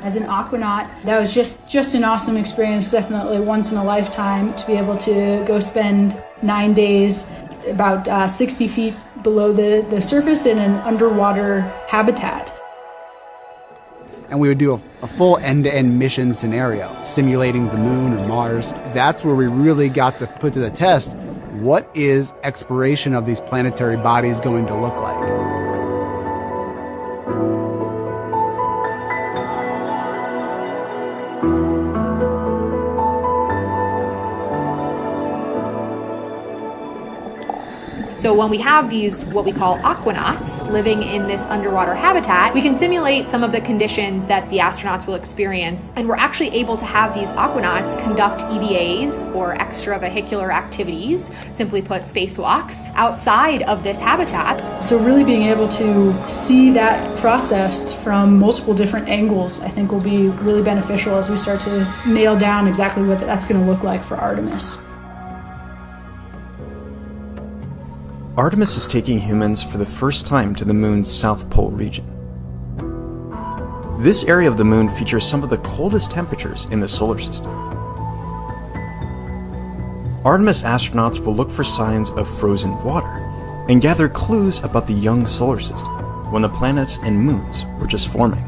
As an aquanaut, that was just an awesome experience, definitely once in a lifetime, to be able to go spend 9 days about 60 feet below the surface in an underwater habitat. And we would do a full end-to-end mission scenario, simulating the moon or Mars. That's where we really got to put to the test, what is exploration of these planetary bodies going to look like? So when we have these, what we call aquanauts, living in this underwater habitat, we can simulate some of the conditions that the astronauts will experience. And we're actually able to have these aquanauts conduct EVAs, or extravehicular activities, simply put, spacewalks, outside of this habitat. So really being able to see that process from multiple different angles, I think will be really beneficial as we start to nail down exactly what that's going to look like for Artemis. Artemis is taking humans for the first time to the moon's South Pole region. This area of the moon features some of the coldest temperatures in the solar system. Artemis astronauts will look for signs of frozen water and gather clues about the young solar system, when the planets and moons were just forming.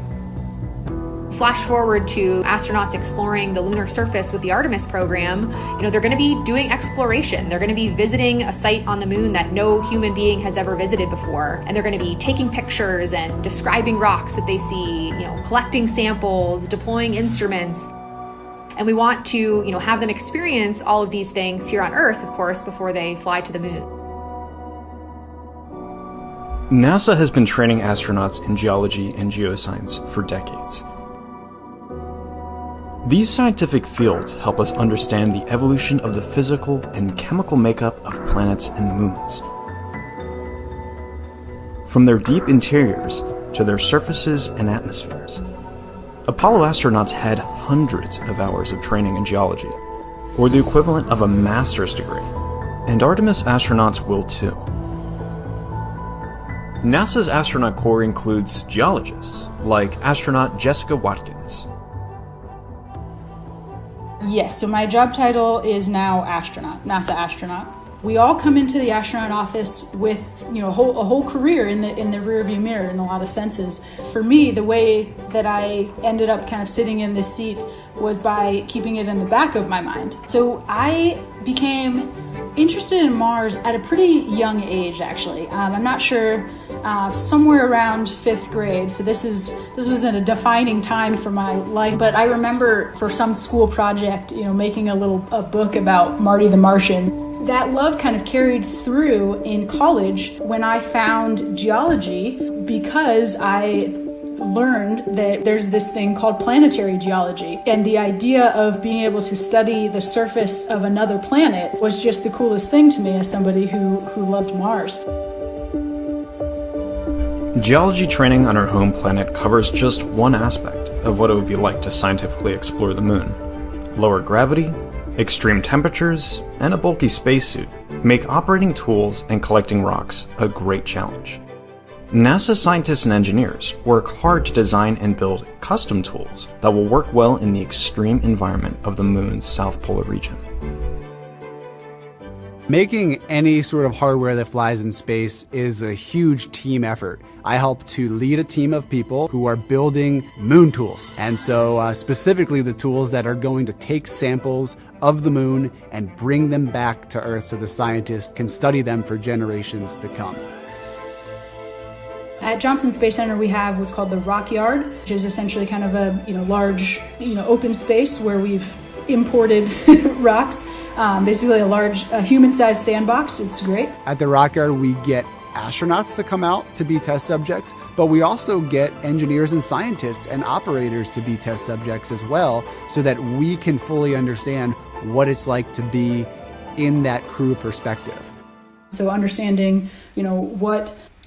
Flash forward to astronauts exploring the lunar surface with the Artemis program. They're going to be doing exploration. They're going to be visiting a site on the moon that no human being has ever visited before. And they're going to be taking pictures and describing rocks that they see, collecting samples, deploying instruments. And we want to, have them experience all of these things here on Earth, of course, before they fly to the moon. NASA has been training astronauts in geology and geoscience for decades. These scientific fields help us understand the evolution of the physical and chemical makeup of planets and moons. From their deep interiors to their surfaces and atmospheres. Apollo astronauts had hundreds of hours of training in geology, or the equivalent of a master's degree, and Artemis astronauts will too. NASA's astronaut corps includes geologists, like astronaut Jessica Watkins. Yes, so my job title is now astronaut, NASA astronaut. We all come into the astronaut office with, a whole career in the rearview mirror in a lot of senses. For me, the way that I ended up kind of sitting in this seat was by keeping it in the back of my mind. So I became interested in Mars at a pretty young age, actually. I'm not sure, somewhere around 5th grade. So this was at a defining time for my life. But I remember for some school project, making a book about Marty the Martian. That love kind of carried through in college when I found geology, because I learned that there's this thing called planetary geology, and the idea of being able to study the surface of another planet was just the coolest thing to me as somebody who loved Mars. Geology training on our home planet covers just one aspect of what it would be like to scientifically explore the moon. Lower gravity, extreme temperatures, and a bulky spacesuit make operating tools and collecting rocks a great challenge. NASA scientists and engineers work hard to design and build custom tools that will work well in the extreme environment of the moon's South Polar region. Making any sort of hardware that flies in space is a huge team effort. I help to lead a team of people who are building moon tools. And so specifically the tools that are going to take samples of the moon and bring them back to Earth so the scientists can study them for generations to come. At Johnson Space Center, we have what's called the Rock Yard, which is essentially kind of a large open space where we've imported rocks, basically a human-sized sandbox. It's great. At the Rock Yard, we get astronauts to come out to be test subjects, but we also get engineers and scientists and operators to be test subjects as well, so that we can fully understand what it's like to be in that crew perspective. So understanding,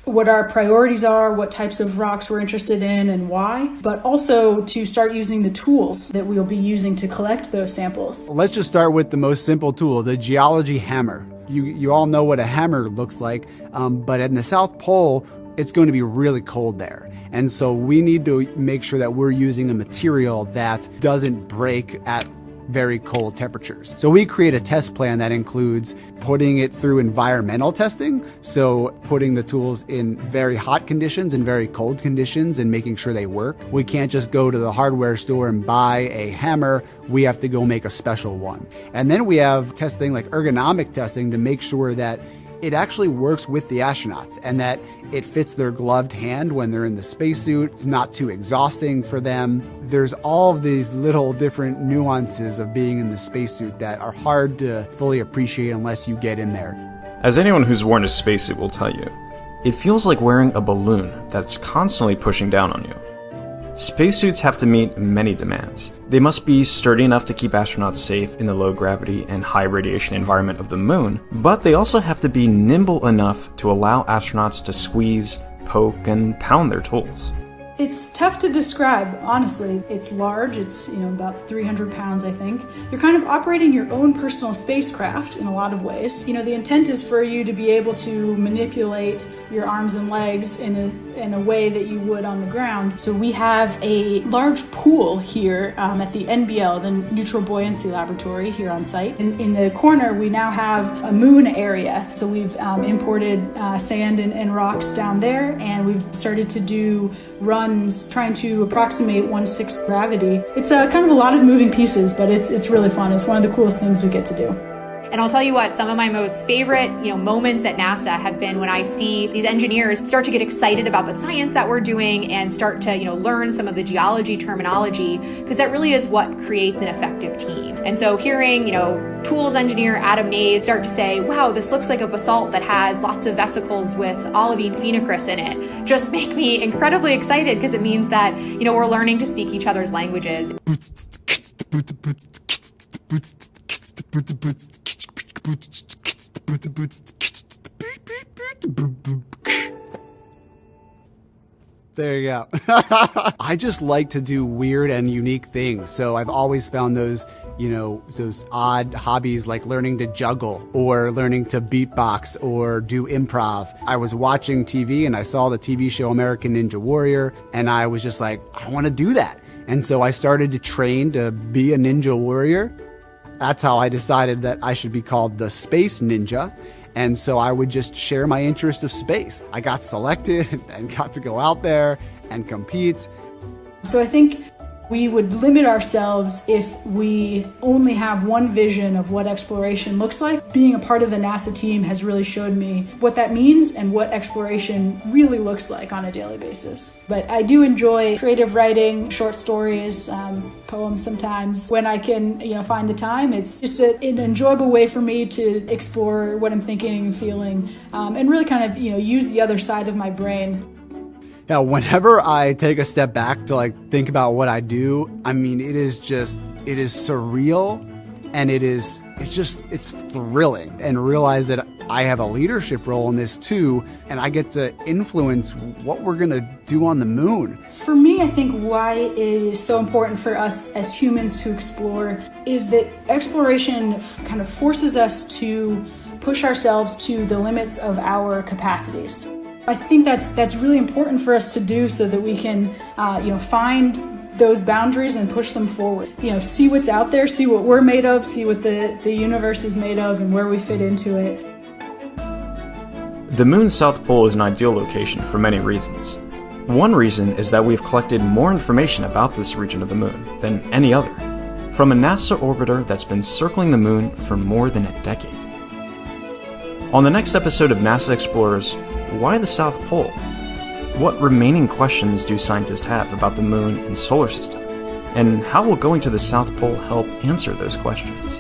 what our priorities are, what types of rocks we're interested in and why, but also to start using the tools that we'll be using to collect those samples. Let's just start with the most simple tool, the geology hammer. You all know what a hammer looks like, but in the South Pole, it's going to be really cold there. And so we need to make sure that we're using a material that doesn't break at very cold temperatures. So we create a test plan that includes putting it through environmental testing. So putting the tools in very hot conditions and very cold conditions and making sure they work. We can't just go to the hardware store and buy a hammer. We have to go make a special one. And then we have testing like ergonomic testing to make sure that it actually works with the astronauts and that it fits their gloved hand when they're in the spacesuit. It's not too exhausting for them. There's all of these little different nuances of being in the spacesuit that are hard to fully appreciate unless you get in there. As anyone who's worn a spacesuit will tell you, it feels like wearing a balloon that's constantly pushing down on you. Spacesuits have to meet many demands. They must be sturdy enough to keep astronauts safe in the low gravity and high radiation environment of the moon, but they also have to be nimble enough to allow astronauts to squeeze, poke, and pound their tools. It's tough to describe, honestly. It's large, it's about 300 pounds, I think. You're kind of operating your own personal spacecraft in a lot of ways. The intent is for you to be able to manipulate your arms and legs in a way that you would on the ground. So we have a large pool here at the NBL, the Neutral Buoyancy Laboratory here on site. In the corner, we now have a moon area. So we've imported sand and rocks down there, and we've started to do runs trying to approximate 1/6 gravity. It's kind of a lot of moving pieces, but it's really fun. It's one of the coolest things we get to do. And I'll tell you what, some of my most favorite, moments at NASA have been when I see these engineers start to get excited about the science that we're doing and start to, learn some of the geology terminology, because that really is what creates an effective team. And so hearing, tools engineer Adam Naids start to say, wow, this looks like a basalt that has lots of vesicles with olivine phenocryst in it, just make me incredibly excited, because it means that, we're learning to speak each other's languages. There you go. I just like to do weird and unique things. So I've always found those, those odd hobbies like learning to juggle or learning to beatbox or do improv. I was watching TV and I saw the TV show American Ninja Warrior, and I was just like, I want to do that. And so I started to train to be a ninja warrior. That's how I decided that I should be called the Space Ninja. And so I would just share my interest of space. I got selected and got to go out there and compete. So I think we would limit ourselves if we only have one vision of what exploration looks like. Being a part of the NASA team has really showed me what that means and what exploration really looks like on a daily basis. But I do enjoy creative writing, short stories, poems sometimes. When I can, find the time, it's just an enjoyable way for me to explore what I'm thinking and feeling, and really kind of, use the other side of my brain. Now, whenever I take a step back to think about what I do, it is surreal, and it's thrilling, and realize that I have a leadership role in this too, and I get to influence what we're gonna do on the moon. For me, I think why it is so important for us as humans to explore is that exploration kind of forces us to push ourselves to the limits of our capacities. I think that's really important for us to do so that we can, find those boundaries and push them forward. See what's out there, see what we're made of, see what the universe is made of, and where we fit into it. The moon's south pole is an ideal location for many reasons. One reason is that we've collected more information about this region of the moon than any other, from a NASA orbiter that's been circling the moon for more than a decade. On the next episode of NASA Explorers, why the South Pole? What remaining questions do scientists have about the moon and solar system? And how will going to the South Pole help answer those questions?